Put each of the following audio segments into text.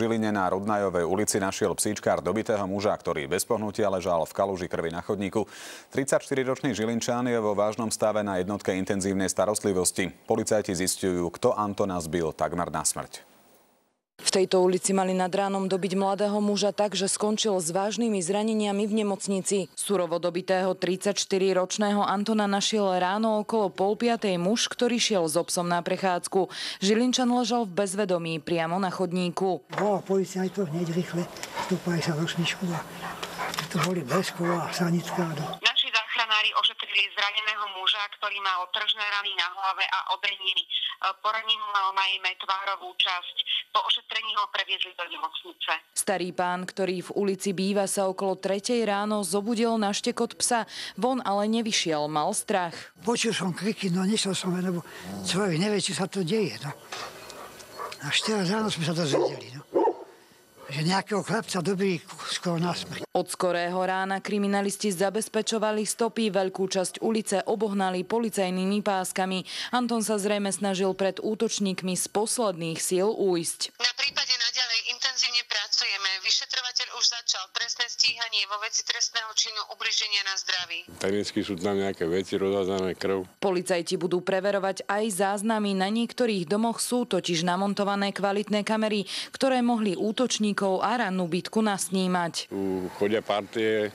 Žiline na Rudnajovej ulici našiel psíčkár dobitého muža, ktorý bez pohnutia ležal v kaluži krvi na chodníku. 34-ročný Žilinčan je vo vážnom stave na jednotke intenzívnej starostlivosti. Policajti zisťujú, kto Antona zbil takmer na smrť. V tejto ulici mali nad ránom dobiť mladého muža tak, že skončil s vážnymi zraneniami v nemocnici. Surovo dobitého 34-ročného Antona našiel ráno okolo 4:30 muž, ktorý šiel so psom na prechádzku. Žilinčan ležal v bezvedomí priamo na chodníku. Volal policajtov hneď rýchle, vstúpali sa do smyčku a tu boli Blesková a Sanická. Naši záchranári ošetrili zraneného muža, ktorý mal tržné rany na hlave a odeniny. Poraninu mal najmä tvárovú časť. Po ošetrení ho previezli do nemocnice. Starý pán, ktorý v ulici býva, sa okolo 3:00 ráno zobudil na štekot psa. Von ale nevyšiel, mal strach. Počul som kriky, no nešiel som, lebo človek nevie, či sa to deje. No. Až teraz ráno sme sa dozvedeli. No. Že nejakého chlapca dobili skoro na smrť. Od skorého rána kriminalisti zabezpečovali stopy, veľkú časť ulice obohnali policajnými páskami. Anton sa zrejme snažil pred útočníkmi z posledných síl újsť. Na prípade naďalej intenzívne pracujeme. Vyšetrovateľ už začal trestné stíhanie vo veci trestného činu ubliženia na zdraví. Technicky sú tam nejaké veci, rozházané krv. Policajti budú preverovať aj záznamy. Na niektorých domoch sú totiž namontované kvalitné kamery, ktoré mohli útočníkov a rannú bitku nasnímať. Tu chodia partie,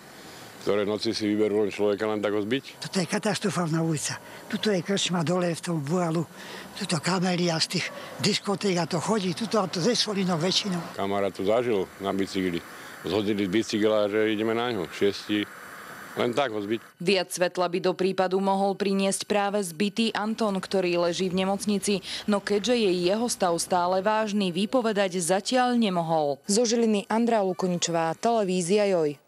ktoré noci si vyberú len človeka len tak ho zbiť. Toto je katastrofálna ulica. Tuto je krčma dole v tom Buralu. Tuto kamery a z tých diskoték a to chodí. Tuto a to ze Solinov väčšinou. Kamarát tu zažil na bicykli. Zhodili z bicykla, že ideme na ňo. 6. Len tak ho zbiť. Viac svetla by do prípadu mohol priniesť práve zbitý Anton, ktorý leží v nemocnici. No keďže je jeho stav stále vážny, vypovedať zatiaľ nemohol. Zo Žiliny Andrea Lukoničová, televízia Joj.